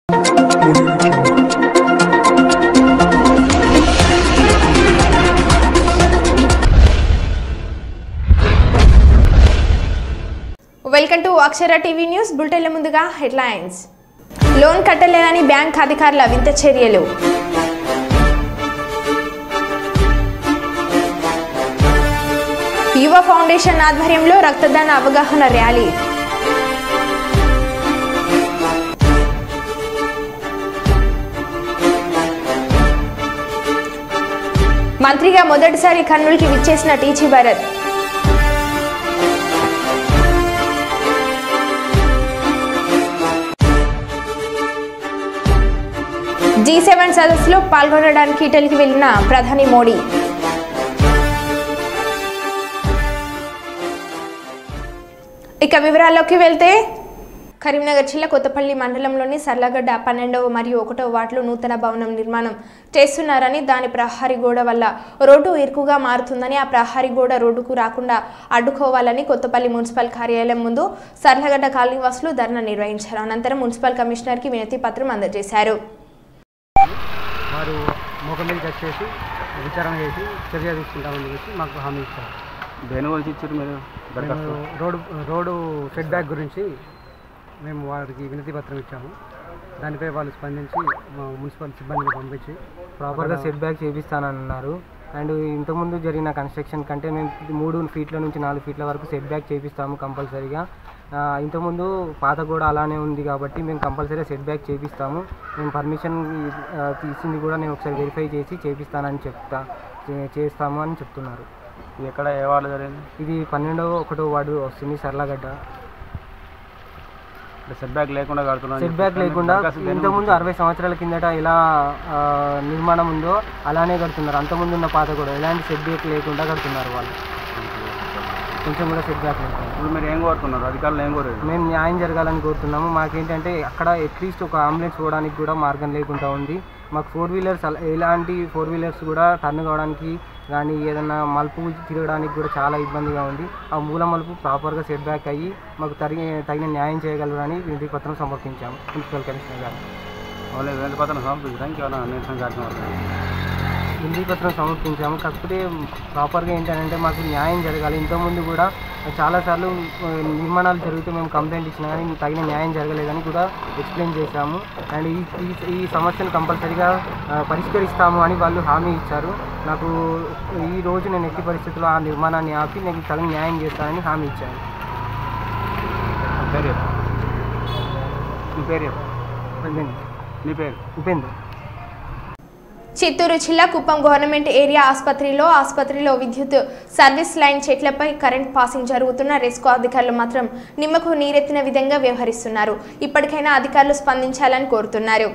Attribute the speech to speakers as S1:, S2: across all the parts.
S1: Welcome to Akshara TV news బులెటిన్ల ముందుగా headlines. Loan కట్టలేదని బ్యాంక్ అధికారుల వింత చర్యలు. యువ ఫౌండేషన్ ఆధ్వర్యంలో రక్తదాన అవగాహన ర్యాలీ. మంత్రిగా మొదటిసారి కర్నూలుకి విచ్చేసిన టీజీ భరత్. G7 సదస్సులో పాల్గొనడానికి ఇటలీకి వెళ్లిన ప్రధాని మోడీ. ఇక వివరాల్లోకి వెళ్తే కరీంనగర్ జిల్లా కొత్తపల్లి మండలంలోని సర్లగడ్డ 12వ మరియు 1వ వార్డులో నూతన భవనం నిర్మాణం చేస్తున్నారని, దాని ప్రహరీ గోడ వల్ల రోడ్డు ఇరుకుగా మారుతుందని, ఆ ప్రహరీ గోడ రోడ్డుకు రాకుండా అడ్డుకోవాలని కొత్తపల్లి మున్సిపల్ కార్యాలయం ముందు సర్లగడ్డ కాలనీవాసులు ధర్నా నిర్వహించారు. అనంతరం మున్సిపల్ కమిషనర్కి వినతి పత్రం అందజేశారు.
S2: వారు మొక్కలకి వచ్చేసి విచారణ చేసి చర్య తీసుకుంటామని చెప్పి మాకు హామీ ఇచ్చారు.
S3: దేని గురించి ఇచ్చారు మీరు?
S2: రోడ్డు సెట్ బ్యాక్ గురించి మేము వారికి వినతి పత్రం ఇచ్చాము. దానిపై వాళ్ళు స్పందించి మా మున్సిపల్ సిబ్బందిని పంపించి
S4: ప్రాపర్గా సెట్ బ్యాక్ చేపిస్తానన్నారు. అండ్ ఇంతకుముందు జరిగిన కన్స్ట్రక్షన్ కంటే మేము 3 ఫీట్ల నుంచి 4 ఫీట్ల వరకు సెట్ బ్యాక్ చేపిస్తాము కంపల్సరీగా. ఇంతకుముందు పాత కూడా అలానే ఉంది కాబట్టి మేము కంపల్సరీగా సెట్ బ్యాక్ చేపిస్తాము. మేము పర్మిషన్ తీసింది కూడా నేను ఒకసారి వెరిఫై చేసి చేపిస్తానని చేస్తాము అని చెప్తున్నారు.
S3: ఇది ఎక్కడ ఏ వార్డు జరిగింది?
S4: ఇది 12వ 1వ వార్డు వస్తుంది సర్లగడ్డ.
S3: సెట్ బ్యాక్ లేకుండా కడుతున్నారు.
S4: సెట్ బ్యాక్ లేకుండా ఇంతకుముందు 60 సంవత్సరాల కిందట ఎలా నిర్మాణం ఉందో అలానే కడుతున్నారు. అంతకుముందు ఉన్న పాత కూడా ఎలాంటి సెట్ బ్యాక్ లేకుండా కడుతున్నారు వాళ్ళు. కొంచెం కూడా సెట్ బ్యాక్ లేదు.
S3: ఇప్పుడు మీరు ఏం కోరుతున్నారు? అధికారులు ఏం కోరారు?
S4: మేము న్యాయం జరగాలని కోరుతున్నాము. మాకేంటంటే అక్కడ అట్లీస్ట్ ఒక అంబులెన్స్ పోవడానికి కూడా మార్గం లేకుండా ఉంది. మాకు 4 వీలర్స్ ఎలాంటి 4 వీలర్స్ కూడా టర్న్ కావడానికి కానీ ఏదైనా మలుపు తిరగడానికి కూడా చాలా ఇబ్బందిగా ఉంది. ఆ మూల మలుపు ప్రాపర్గా సెట్ బ్యాక్ అయ్యి మాకు తగిన న్యాయం చేయగలరని వినతి పత్రం సమర్పించాము మున్సిపల్ కమిషనర్ గారు.
S3: వినతి పత్రం సమర్పించడానికి నిరసన కార్యక్రమం
S4: వినతి పత్రం సమర్పించాము. కాకపోతే ప్రాపర్గా ఏంటంటే మాకు న్యాయం జరగాలి. ఇంతకుముందు కూడా చాలాసార్లు నిర్మాణాలు జరిగితే మేము కంప్లైంట్ ఇచ్చినా కానీ తగిన న్యాయం జరగలేదని కూడా ఎక్స్ప్లెయిన్ చేశాము. అండ్ ఈ సమస్యను కంపల్సరీగా పరిష్కరిస్తాము అని వాళ్ళు హామీ ఇచ్చారు. నాకు ఈ రోజు నేను ఎట్టి పరిస్థితుల్లో ఆ నిర్మాణాన్ని ఆపి నేను తగిన న్యాయం చేస్తానని హామీ ఇచ్చాను.
S3: మీ పేరు?
S4: ఉపేంద్ర.
S1: చిత్తూరు జిల్లా కుప్పం గవర్నమెంట్ ఏరియా ఆసుపత్రిలో విద్యుత్ సర్వీస్ లైన్ చెట్లపై కరెంట్ పాసింగ్ జరుగుతున్న రెస్కో అధికారులు మాత్రం నిమ్మకు నీరెత్తిన విధంగా వ్యవహరిస్తున్నారు. ఇప్పటికైనా అధికారులు స్పందించాలని కోరుతున్నారు.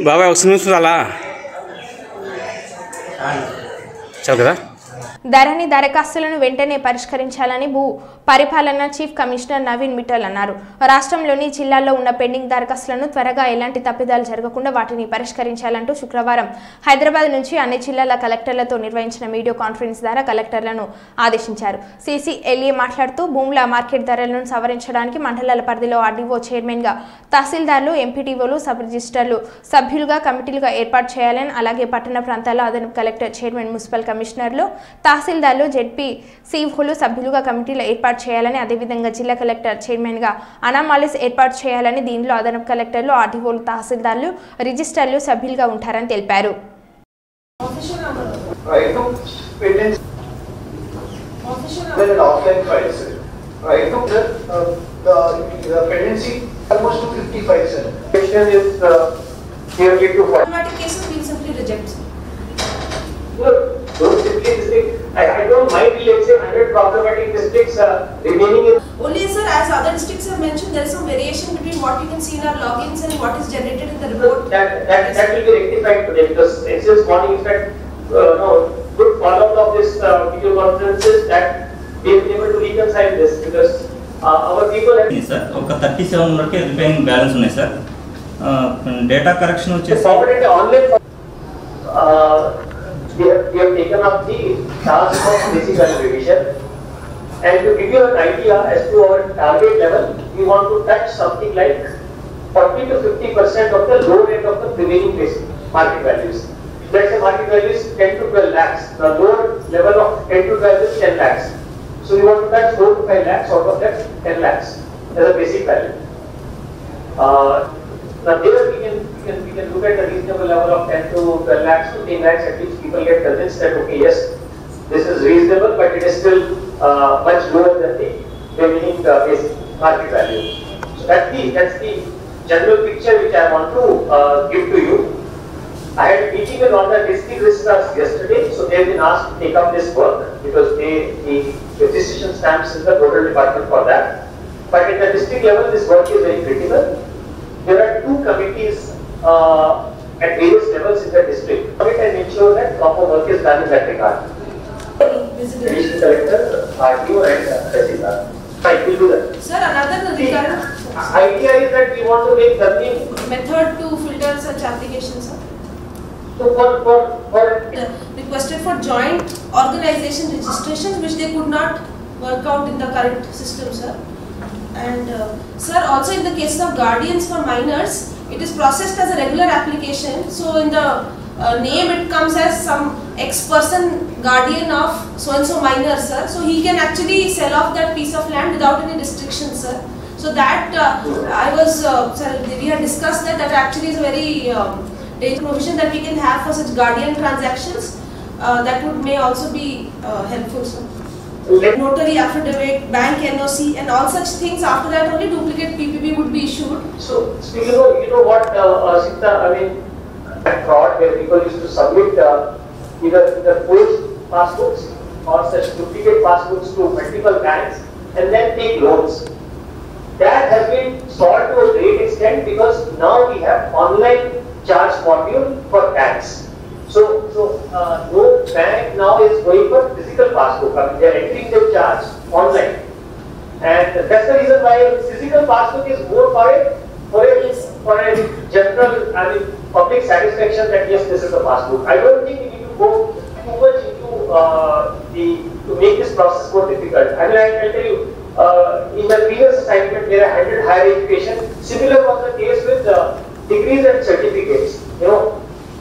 S3: బాబాయ్ ఒక నిమిషం అలా చాలు కదా.
S1: ధరణి దరఖాస్తులను వెంటనే పరిష్కరించాలని భూ పరిపాలన చీఫ్ కమిషనర్ నవీన్ మిట్టల్ అన్నారు. రాష్ట్రంలోని జిల్లాల్లో ఉన్న పెండింగ్ దరఖాస్తులను త్వరగా ఎలాంటి తప్పిదాలు జరగకుండా వాటిని పరిష్కరించాలంటూ శుక్రవారం హైదరాబాద్ నుంచి అన్ని జిల్లాల కలెక్టర్లతో నిర్వహించిన వీడియో కాన్ఫరెన్స్ ద్వారా కలెక్టర్లను ఆదేశించారు. CCLA మాట్లాడుతూ భూముల మార్కెట్ ధరలను సవరించడానికి మండలాల పరిధిలో ఆర్డీఓ చైర్మన్గా తహసీల్దార్లు, ఎంపీటీఓలు, సబ్ రిజిస్టర్లు సభ్యులుగా కమిటీలుగా ఏర్పాటు చేయాలని, అలాగే పట్టణ ప్రాంతాల్లో అదనపు కలెక్టర్, చైర్మన్, మున్సిపల్ కమిషనర్లు, తహసీల్దార్లు, జెడ్పీ సీఓలు సభ్యులుగా కమిటీలు ఏర్పాటు చేయాలని, అదేవిధంగా జిల్లా కలెక్టర్ చైర్మన్గా అనామాలిస్ ఏర్పాటు చేయాలని, దీనిలో అదనపు కలెక్టర్లు, ఆర్డీఓలు, తహసీల్దార్లు, రిజిస్టర్లు సభ్యులుగా ఉంటారని తెలిపారు.
S5: I don't mind, let's say 100 problematic districts remaining in.
S6: Only sir, as other districts have mentioned, there is some variation between what we can see in our logins and what is generated in the report.
S5: That will be rectified today because since morning, in fact, good follow-up of this video conferences that we have been able to reconcile this because our people have.
S7: Sir, okay, 37 వరకే remaining balance ఉన్నాయి sir. Data correction వచ్చేసి
S5: online. We have taken up the task of basic revision, and to give you an idea as to our target level, we want to touch something like 40 to 50% of the low end of the prevailing market values. Let's say market value is 10 to 12 lakhs. The lower level of 10 to 12 is 10 lakhs. So we want to touch 4 to 5 lakhs out of that 10 lakhs as a basic value. Now there we can look at a reasonable level of 10 to 12 lakhs to 10 lakhs, at least people get convinced that okay, yes, this is reasonable, but it is still much lower than the remaining basic market value. So that's the general picture which I want to give to you. I had a meeting with all the district registrars yesterday, so they have been asked to take up this work because the registration stamps is the total department for that. But at the district level, this work is very critical. There are two committees at various levels in the district. Commit and ensure that proper work is done in that regard. Additional Collector, RTO and Tehsildar. I will do that.
S6: Sir, another regarding
S5: idea is that we want to make something
S6: method to filter such applications, sir.
S5: So for
S6: Requested for joint organization registrations which they could not work out in the current system, sir. And sir, also in the case of guardians for minors, it is processed as a regular application. So in the name it comes as some ex-person guardian of so-and-so minor, sir. So he can actually sell off that piece of land without any restrictions, sir. So that sir, we had discussed that actually is a very dangerous provision that we can have for such guardian transactions. That may also be helpful, sir. Notary affidavit, bank NOC, and all such things. After that, only duplicate PPP would be issued.
S5: So you know what, Sita, I mean, that fraud where people used to submit either forged passbooks or such duplicate passbooks to multiple banks and then take loans. That has been solved to a great extent because now we have online charge module for banks. So no bank now is going for physical passbook. I mean, they are entering their charge online, and that's the reason why physical passbook is more for a general, I mean, public satisfaction that yes, this is a passbook. I don't think we need to go too much into to make this process more difficult. I mean, I'll tell you, in my previous assignment where I handled higher education, similar was the case with degrees and certificates. You know,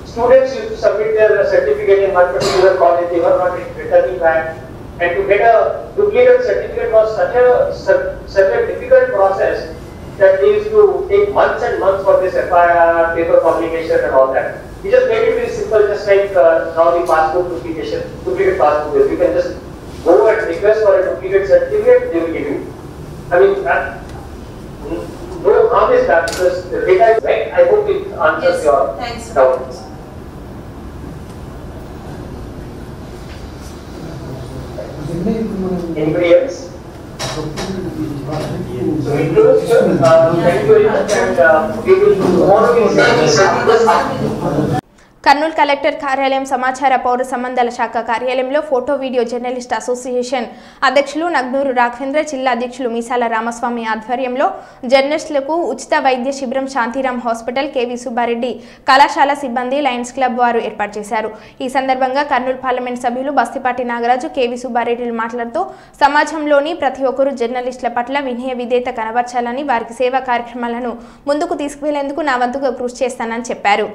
S5: students used to submit their certificate in one particular college, they were not returning back, and to get a duplicate certificate was such a difficult process that they used to take months and months for this FIR, paper publication and all that. We just made it very simple, just like now the passport duplicate passport is. You can just go and request for a duplicate certificate, they will give you. I mean, no harm is done because the data is right. I hope it answers your doubts. Anybody else? So we close here. Thank you very much, and we will tomorrow.
S1: Kurnool collector కార్యాలయం సమాచార పౌర సంబంధాల శాఖ కార్యాలయంలో photo video journalist association అధ్యక్షులు నగ్నూరు రాఘవేంద్ర, జిల్లా అధ్యక్షులు మీసాల రామస్వామి ఆధ్వర్యంలో జర్నలిస్టులకు ఉచిత వైద్య శిబిరం శాంతిరామ్ హాస్పిటల్, కేవీ సుబ్బారెడ్డి కళాశాల సిబ్బంది, లయన్స్ క్లబ్ వారు ఏర్పాటు చేశారు. ఈ సందర్భంగా కర్నూలు పార్లమెంట్ సభ్యులు బస్తిపాటి నాగరాజు, కేవీ సుబ్బారెడ్డిలు మాట్లాడుతూ సమాజంలోని ప్రతి ఒక్కరూ జర్నలిస్టుల పట్ల వినయ విధేయత కనబర్చాలని, వారికి సేవా కార్యక్రమాలను ముందుకు తీసుకువెళ్లేందుకు నా వంతుగా కృషి చేస్తానని చెప్పారు.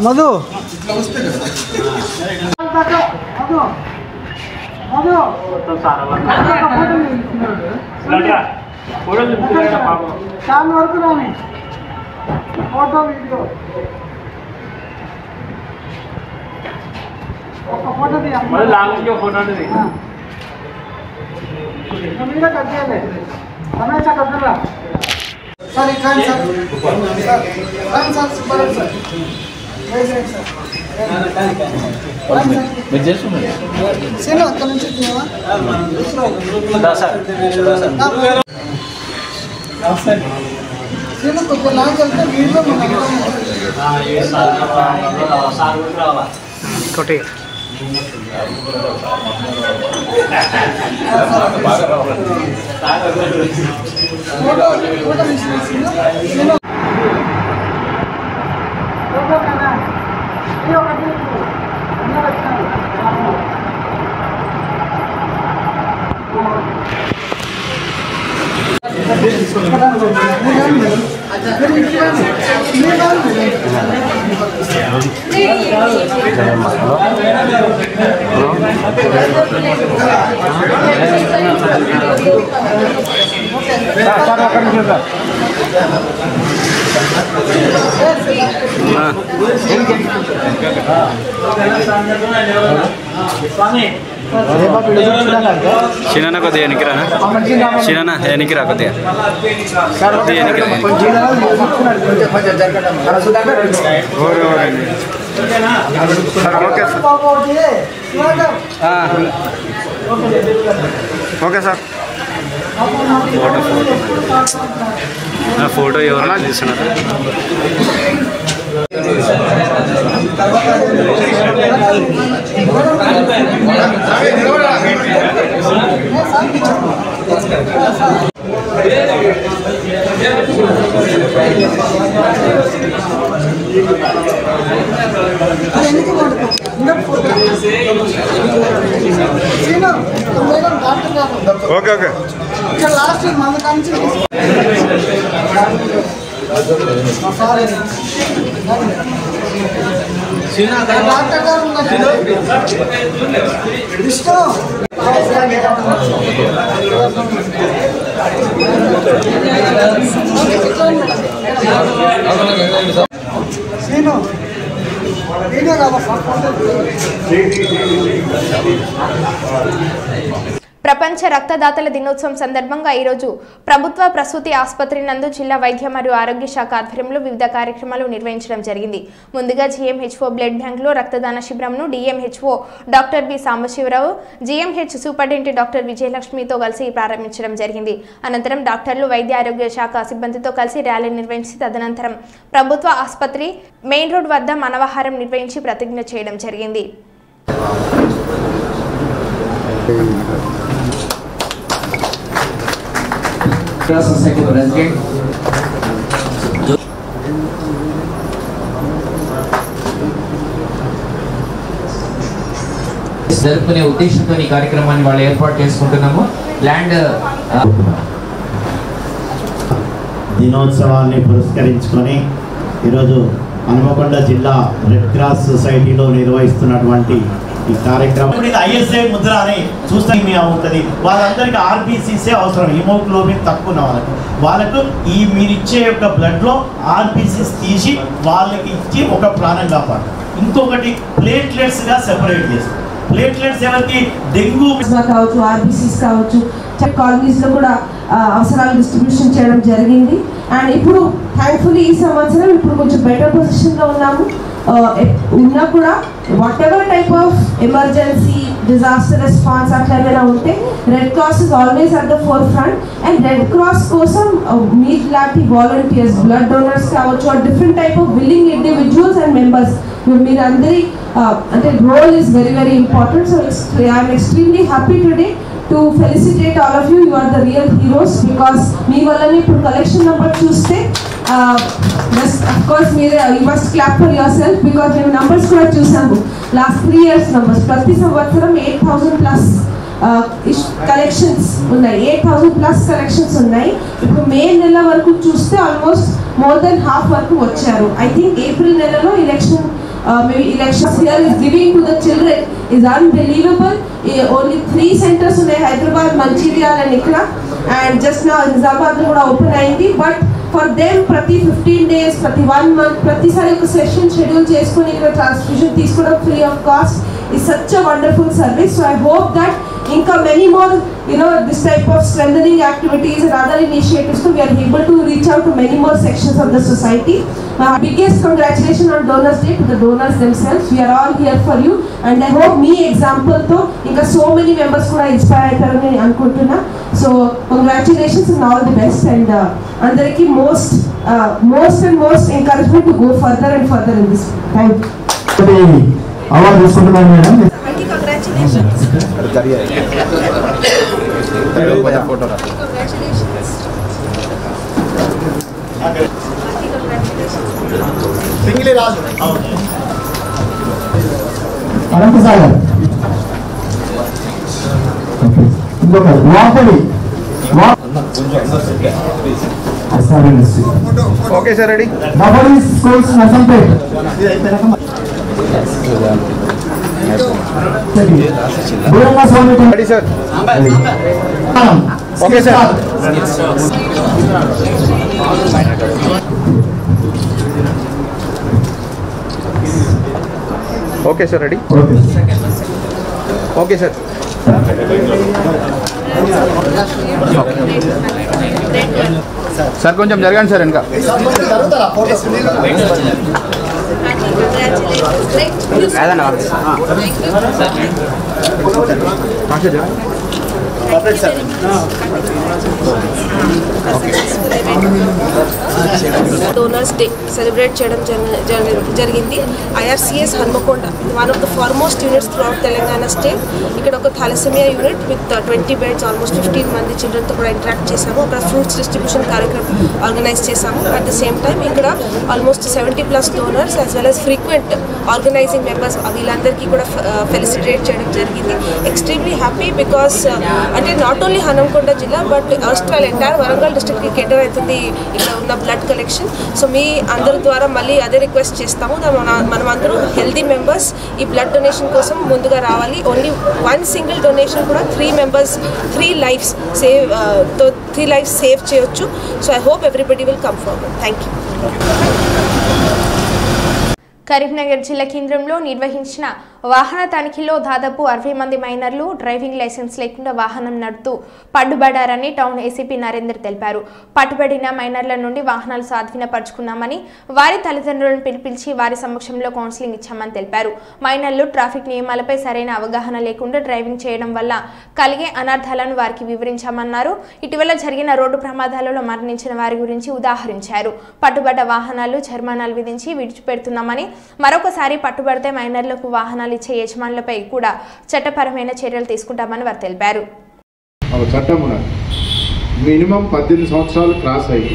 S2: మధు ఫోటో వీడియో ఒక ఫోటో మీద కట్ చేయాలి. రమేష్ కట్టురా సార్, కానీ సార్ సార్ సూపర్ సార్ సేనా అక్కడ నుంచి సేనా కొంచెం లాంగ్ వెళ్తే వీడియో ఒకటి
S3: చిన్న కొద్దిగా ఎనికిరా చిన్న ఎనికిరా కొద్దిగా ఓకే సార్. ఫోటో ఎవరైనా తీస్తున్నారు. ఓకే ఓకే లాస్ట్ మన కంచి డాక్టర్ గారు సీను వీడియో
S1: ప్రపంచ రక్తదాతల దినోత్సవం సందర్భంగా ఈరోజు ప్రభుత్వ ప్రసూతి ఆసుపత్రి నందు జిల్లా వైద్య మరియు ఆరోగ్య శాఖ ఆధ్వర్యంలో వివిధ కార్యక్రమాలు నిర్వహించడం జరిగింది. ముందుగా జీఎంహెచ్ఓ బ్లడ్ బ్యాంక్లో రక్తదాన శిబిరంను DMHO doctor B Sambasivarao, GMH superintendent doctor విజయలక్ష్మితో కలిసి ప్రారంభించడం జరిగింది. అనంతరం డాక్టర్లు, వైద్య ఆరోగ్య శాఖ సిబ్బందితో కలిసి ర్యాలీ నిర్వహించి తదనంతరం ప్రభుత్వ ఆసుపత్రి మెయిన్ రోడ్ వద్ద మానవాహారం నిర్వహించి ప్రతిజ్ఞ చేయడం జరిగింది.
S8: Society President జరుపుకునే ఉద్దేశంతో ఈ కార్యక్రమాన్ని వాళ్ళు ఏర్పాటు చేసుకుంటున్నాము. ల్యాండ్
S9: దినోత్సవాన్ని పురస్కరించుకొని ఈరోజు హనుమకొండ జిల్లా రెడ్ క్రాస్ సొసైటీలో నిర్వహిస్తున్నటువంటి ఈ కార్యక్రమం ఐఎస్ఐ ముద్ర అని చూస్తే ఉంటుంది. వాళ్ళందరికీ ఆర్బీసీసే అవసరం, హిమోగ్లోబిన్ తక్కువ ఉన్న వాళ్ళకు ఈ మీరిచ్చే యొక్క బ్లడ్లో ఆర్బీసీస్ తీసి వాళ్ళకి ఇచ్చి ఒక ప్రాణం కాపాడు. ఇంకొకటి ప్లేట్లెట్స్గా సెపరేట్ చేస్తాం. ప్లేట్లెట్స్ ఎవరికి డెంగ్యూ
S10: కావచ్చు, ఆర్బీసీస్ కావచ్చు, కాలనీస్లో కూడా అవసరాలు డిస్ట్రిబ్యూషన్ చేయడం జరిగింది. అండ్ ఇప్పుడు థ్యాంక్ఫుల్లీ ఈ సంవత్సరం ఇప్పుడు కొంచెం బెటర్ పొజిషన్లో ఉన్నాము. ఉన్నా కూడా whatever type of emergency disaster response అట్లా ఏమైనా ఉంటే red cross is always at the forefront. And red cross కోసం మీ లాంటి వాలంటీర్స్, బ్లడ్ డోనర్స్ కావచ్చు, different type of willing individuals and members మీరు అందరి అంటే role is very very important. So I'm extremely happy today to felicitate all of you. You are the real heroes because మీ వల్లనే ఇప్పుడు collection number చూస్తే of course you must clap for yourself because మేము numbers కూడా చూసాము last 3 years numbers. ప్రతి సంవత్సరం 8,000+ collections ఉన్నాయి, 8,000+ collections ఉన్నాయి. ఇప్పుడు మే నెల వరకు చూస్తే ఆల్మోస్ట్ మోర్ దెన్ హాఫ్ వరకు వచ్చారు. ఐ థింక్ ఏప్రిల్ నెలలో maybe elections here is giving to the children is unbelievable. Only 3 centers in Hyderabad, Mancherial and Ikra, and just now Nizamabad kuda open ayindi. But for them prati 15 days, prati 1 month, prati sari oka session schedule cheskoni ikkada transfusion teeskodam free of cost is such a wonderful service. So I hope that inka many more this type of strengthening activities and other initiatives, so we are able to reach out to many more sections of the society. Biggest congratulations on Donors Day to the donors themselves. We are all here for you and I hope me example tho inka so many members kuda inspire aytarani anukuntunna. So congratulations and all the best and andariki most and most encouragement to go further and further in this. Thank you.
S11: Award తీసుకుంటున్నాను madam.
S6: Congratulations.
S11: Singili Raju Anantasagar ఇంకొక వాపడి okay sir ready వాపడి schools Narsampet ready sir okay sir okay sir ready okay sir sir కొంచెం జరగండి sir ఇంకా
S6: donors day celebrate చేయడం జరిగింది. IRCS Hanamkonda one of the foremost units throughout Telangana state. ఇక్కడ ఒక thalassemia unit with 20 beds almost 15 మంది చిల్డ్రన్తో కూడా ఇంటరాక్ట్ చేశాము. అక్కడ ఫ్రూట్స్ డిస్ట్రిబ్యూషన్ కార్యక్రమం ఆర్గనైజ్ చేశాము. అట్ ద సేమ్ టైం ఇక్కడ almost 70+ donors as well as frequent organising members వీళ్ళందరికీ కూడా ఫెలిసిటేట్ చేయడం జరిగింది. ఎక్స్ట్రీమ్లీ హ్యాపీ బికాస్ అంటే నాట్ ఓన్లీ హన్మకొండ జిల్లా బట్ ఆస్ట్రేల్ ఎంటైర్ వరంగల్ డిస్ట్రిక్ట్కి కేటర్ అవుతుంది ఇక్కడ ఉన్న బ్లడ్ కలెక్షన్. సో మీ అందరి ద్వారా మళ్ళీ అదే రిక్వెస్ట్ చేస్తాము, మనం అందరూ హెల్దీ మెంబర్స్ ఈ బ్లడ్ డొనేషన్ కోసం ముందుగా రావాలి. ఓన్లీ 1 సింగిల్ డొనేషన్ కూడా 3 మెంబర్స్ 3 లైఫ్స్ సేవ్ చేయొచ్చు. So I hope everybody will come forward. Thank you.
S1: Karimnagar జిల్లా కేంద్రంలో నిర్వహించిన వాహన తనిఖీలో దాదాపు 60 మంది మైనర్లు డ్రైవింగ్ లైసెన్స్ లేకుండా వాహనం నడుపుతూ పట్టుబడ్డారని టౌన్ ఏసీపీ నరేందర్ తెలిపారు. పట్టుబడిన మైనర్ల నుండి వాహనాలు స్వాధీనపరుచుకున్నామని, వారి తల్లిదండ్రులను పిలిపించి వారి సమక్షంలో కౌన్సిలింగ్ ఇచ్చామని తెలిపారు. మైనర్లు ట్రాఫిక్ నియమాలపై సరైన అవగాహన లేకుండా డ్రైవింగ్ చేయడం వల్ల కలిగే అనర్థాలను వారికి వివరించామన్నారు. ఇటీవల జరిగిన రోడ్డు ప్రమాదాలలో మరణించిన వారి గురించి ఉదాహరించారు. పట్టుబడ్డ వాహనాలు జరిమానాలు విధించి విడిచిపెడుతున్నామని, మరొకసారి పట్టుబడితే మైనర్లకు వాహనాలు ఇచ్చే యజమానులపై కూడా చట్టపరమైన చర్యలు తీసుకుంటామని వారు తెలిపారు.
S12: చట్టం మినిమం 18 సంవత్సరాలు క్రాస్ అయ్యి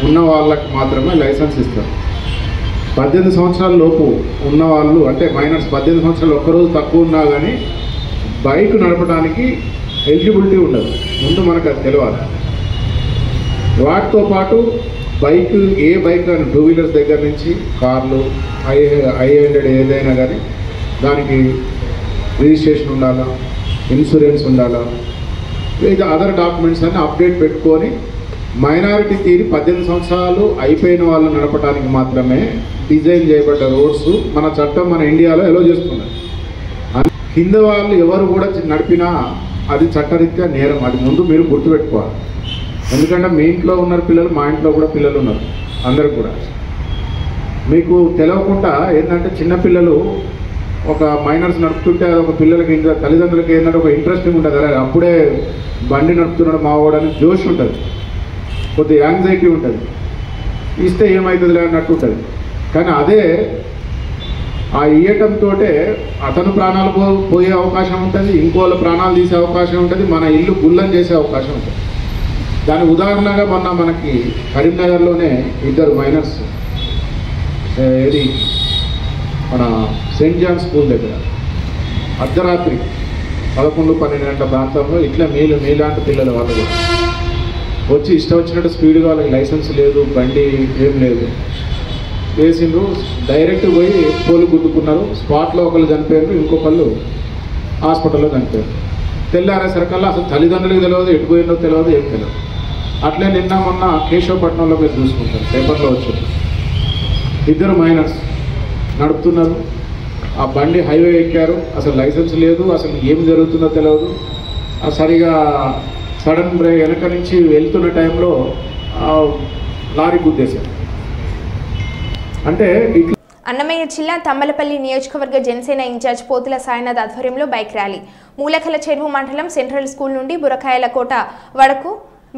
S12: ఉన్న వాళ్ళకి మాత్రమే లైసెన్స్ ఇస్తారు. 18 సంవత్సరాల లోపు ఉన్న వాళ్ళు అంటే మైనర్స్ 18 సంవత్సరాలు ఒక్కరోజు తక్కువ ఉన్నా కానీ బైక్ నడపడానికి ఎలిజిబిలిటీ ఉండదు. ముందు మనకు అది తెలియాలి. వాటితో పాటు బైక్ ఏ బైక్ కానీ 2 వీలర్స్ దగ్గర నుంచి కార్లు i100 ఏదైనా కానీ దానికి రిజిస్ట్రేషన్ ఉండాలా, ఇన్సూరెన్స్ ఉండాలా, లేదా అదర్ డాక్యుమెంట్స్ అన్నీ అప్డేట్ పెట్టుకొని మైనారిటీ తీరి 18 సంవత్సరాలు అయిపోయిన వాళ్ళు నడపడానికి మాత్రమే డిజైన్ చేయబడ్డ రోడ్స్ మన చట్టం మన ఇండియాలో ఎలో చేస్తున్నది. కింద వాళ్ళు ఎవరు కూడా నడిపినా అది చట్టరీత్యా నేరం. అది ముందు మీరు గుర్తుపెట్టుకోవాలి. ఎందుకంటే మీ ఇంట్లో ఉన్న పిల్లలు మా ఇంట్లో కూడా పిల్లలు ఉన్నారు. అందరికి కూడా మీకు తెలియకుండా ఏంటంటే చిన్నపిల్లలు ఒక మైనర్స్ నడుపుతుంటే ఒక పిల్లలకి ఇంకా తల్లిదండ్రులకి ఏంటంటే ఒక ఇంట్రెస్టింగ్ ఉంటుంది. అలా అప్పుడే బండి నడుపుతున్నాడు మావాడని జోష్ ఉంటుంది, కొద్దిగా యాంగ్జైటీ ఉంటుంది, ఇస్తే ఏమవుతుందిలే అన్నట్టు ఉంటుంది. కానీ అదే ఆ ఇయ్యటంతో అతను ప్రాణాలు పోయే అవకాశం ఉంటుంది, ఇంకోళ్ళ ప్రాణాలు తీసే అవకాశం ఉంటుంది, మన ఇల్లు గుల్లం చేసే అవకాశం ఉంటుంది. దాని ఉదాహరణగా మొన్న మనకి కరీంనగర్లోనే 2 మైనర్స్ ఏది మన సెయింట్ జాన్ స్కూల్ దగ్గర అర్ధరాత్రి 11-12 గంటల ప్రాంతంలో ఇట్లా మీలాంటి పిల్లల వాళ్ళు కూడా వచ్చి ఇష్టం వచ్చినట్టు స్పీడ్గా వాళ్ళకి లైసెన్స్ లేదు, బండి ఏం లేదు, వేసిండ్రు. డైరెక్ట్ పోయి పోలు గుద్దుకున్నారు. స్పాట్లో ఒకళ్ళు చనిపోయారు, ఇంకొకళ్ళు హాస్పిటల్లో చనిపోయారు. తెల్లారేసరికల్లా అసలు తల్లిదండ్రులకు తెలియదు, ఎటు పోయిందో తెలియదు, ఏం తెలియదు. అట్లే నిన్న మొన్న కేశవపట్నంలో మీరు చూసుకుంటారు, పేపర్లో వచ్చారు. 2 మైనర్స్ నడుపుతున్నారు, ఆ బండి హైవే ఎక్కారు, అసలు లైసెన్స్ లేదు, అసలు ఏం జరుగుతుందో తెలియదు. సరిగా సడన్ బ్రేక్ వెనక నుంచి వెళ్తున్న టైంలో లారీ గుద్దేశారు. అంటే
S1: అన్నమయ్య జిల్లా తమ్మలపల్లి నియోజకవర్గ జనసేన ఇన్ఛార్జ్ పోతుల సాయినాథ్ ఆధ్వర్యంలో బైక్ ర్యాలీ. మూలకల చెరువు మండలం సెంట్రల్ స్కూల్ నుండి బురకాయల కోట వరకు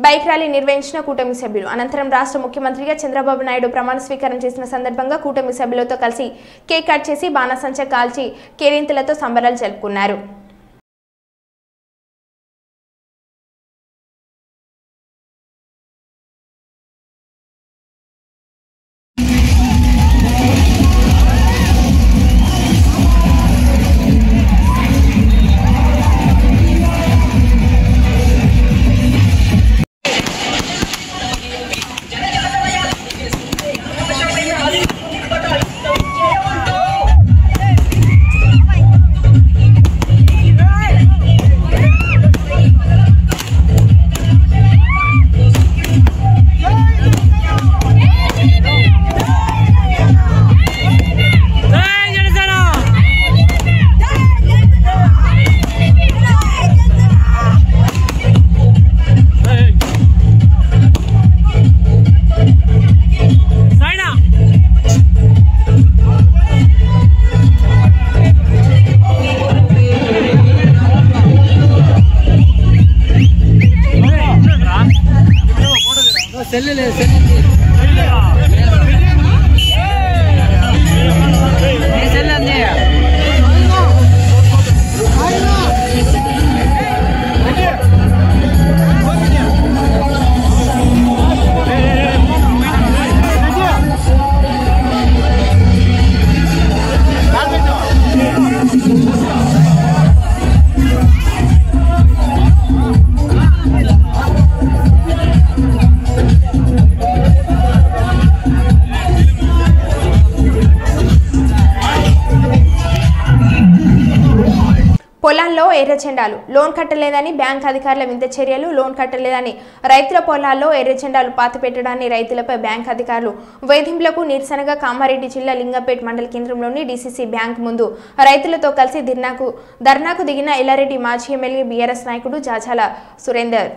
S1: బైక్ ర్యాలీ నిర్వహించిన కూటమి సభ్యులు. అనంతరం రాష్ట్ర ముఖ్యమంత్రిగా చంద్రబాబు నాయుడు ప్రమాణ స్వీకారం చేసిన సందర్భంగా కూటమి సభ్యులతో కలిసి కేక్ కట్ చేసి బాణసంచా కాల్చి కేరింతలతో సంబరాలు జరుపుకున్నారు. పొలాల్లో ఎర్రజెండాలు, లోన్ కట్టలేదని బ్యాంక్ అధికారుల వింత చర్యలు. లోన్ కట్టలేదని రైతుల పొలాల్లో ఎర్రజెండాలు పాతిపెట్టడాన్ని రైతులపై బ్యాంక్ అధికారులు వేధింపులకు నిరసనగా కామారెడ్డి జిల్లా లింగంపేట్ మండల కేంద్రంలోని డీసీసీ బ్యాంక్ ముందు రైతులతో కలిసి ధర్నాకు దిగిన ఎల్లారెడ్డి మాజీ ఎమ్మెల్యే బీఆర్ఎస్ నాయకుడు జాజాల సురేందర్.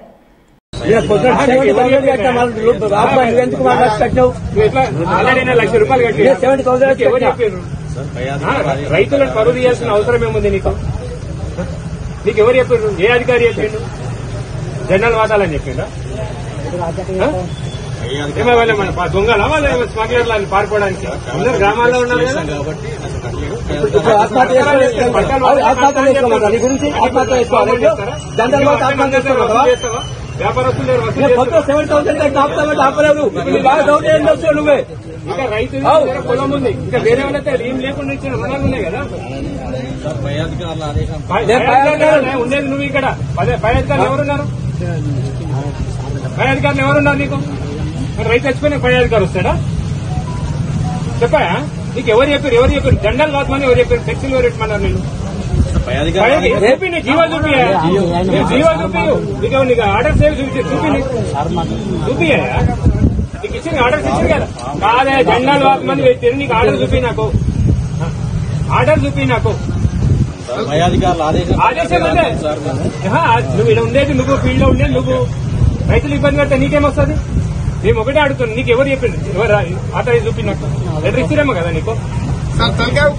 S13: రైతులను పరువు తీయాల్సిన అవసరం ఏముంది నీకు? నీకు ఎవరు చెప్పారు? ఏ అధికారి చెప్పిండు? జనరల్ వాదాలని చెప్పిండా? ఏమైనా మన దొంగల వాళ్ళ స్మగ్లర్లని పారిపోవడానికి అందరు గ్రామాల్లో ఉన్నారు కదా. వ్యాపారస్తులు ఇంకా రైతు పొలం ఉంది, ఇంకా వేరే వాళ్ళైతే ఏం లేకుండా ఇచ్చిన రుణాలు ఉన్నాయి కదా. ఉండేది నువ్వు ఇక్కడ. పై అధికారులు ఎవరున్నారు? పై అధికారులు ఎవరున్నారు నీకు? రైతు చచ్చిపోయిన పై అధికారులు వస్తాడా? చెప్పాయా? నీకు ఎవరు చెప్పారు? జెండాలు కాదు ఎవరు చెప్పారు? ఫ్లెక్సీలు ఎవరు పెట్టమన్నారు? నేను చూపి, నీ జీవో చూపియా, జీవో చూపియు. నీకు ఆర్డర్స్ ఏమి చూపియా? నీకు ఇచ్చింది ఆర్డర్స్ ఇచ్చింది కదా. కాదే జెండాలు మంది పెట్టారు, నీకు ఆర్డర్ చూపి, నాకు ఆర్డర్ చూపి. నాకు ఆదేశం అంటే నువ్వు ఇలా ఉండేది, నువ్వు ఫీల్డ్ లో ఉండేది, నువ్వు రైతులు ఇబ్బంది పడితే నీకేమొస్తుంది? మేము ఒకటే అడుగుతున్నాం, నీకు ఎవరు చెప్పింది? ఎవరు ఆటో చూపి? నాకు లెటర్ ఇచ్చిరేమో కదా నీకు. అధికారులు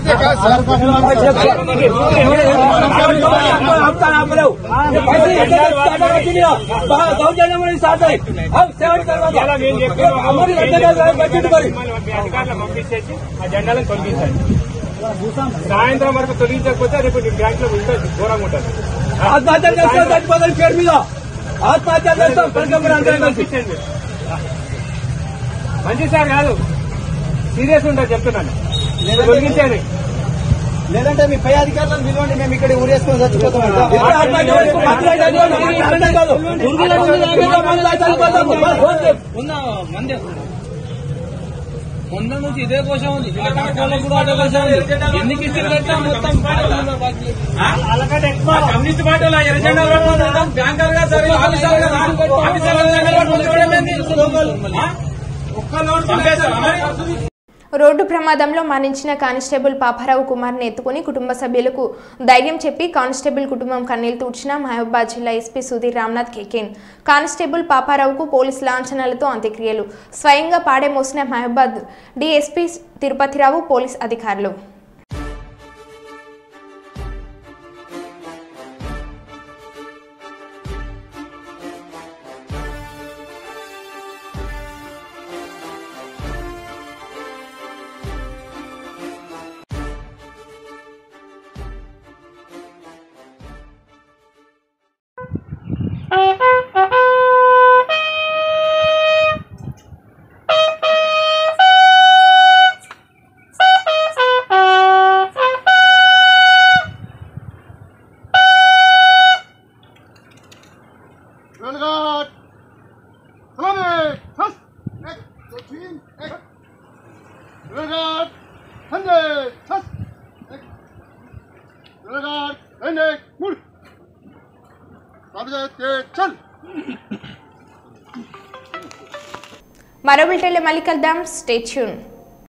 S13: పంపించేసి ఆ జెండాలను తొలగించాలి. సాయంత్రం వరకు తొలగించకపోతే రేపు బ్యాంక్ లో ఇంకా ఘోరంగా ఉంటుంది.
S14: ఆత్మహత్య చేస్తాం చచ్చిపోతాం పేరు మీద ఆత్మహత్య చేస్తాం
S13: పంపించండి. మంచి సార్ కాదు, సీరియస్ ఉంటుంది చెప్తున్నాను, తొలగించండి.
S14: లేదంటే మీ పై అధికారులను పిలవండి, మేము ఇక్కడ ఊరేసుకొని చచ్చిపోతాం. మొన్న నుంచి ఇదే కోసం ఉంది, కూడా అదే కోసం ఉంది. ఎన్ని కిస్టులు కట్టా మొత్తం
S13: కమ్యూనిస్ట్ పార్టీలో ఎర్రజెండా బ్యాంకర్ గా సరే
S1: రోడ్డు ప్రమాదంలో మరణించిన కానిస్టేబుల్ పాపారావు కుమార్ని ఎత్తుకుని కుటుంబ సభ్యులకు ధైర్యం చెప్పి కానిస్టేబుల్ కుటుంబం కన్నీళ్లు తుడిచిన మహబూబాబాద్ జిల్లా ఎస్పీ సుధీర్ రామ్నాథ్ కేకేన్. కానిస్టేబుల్ పాపారావుకు పోలీసు లాంఛనాలతో అంత్యక్రియలు. స్వయంగా పాడే మోసిన మహబూబాబాద్ డీఎస్పీ తిరుపతిరావు, పోలీస్ అధికారులు. మరో బిల్టెన్లో మళ్ళీ కలుద్దాం. Stay tune.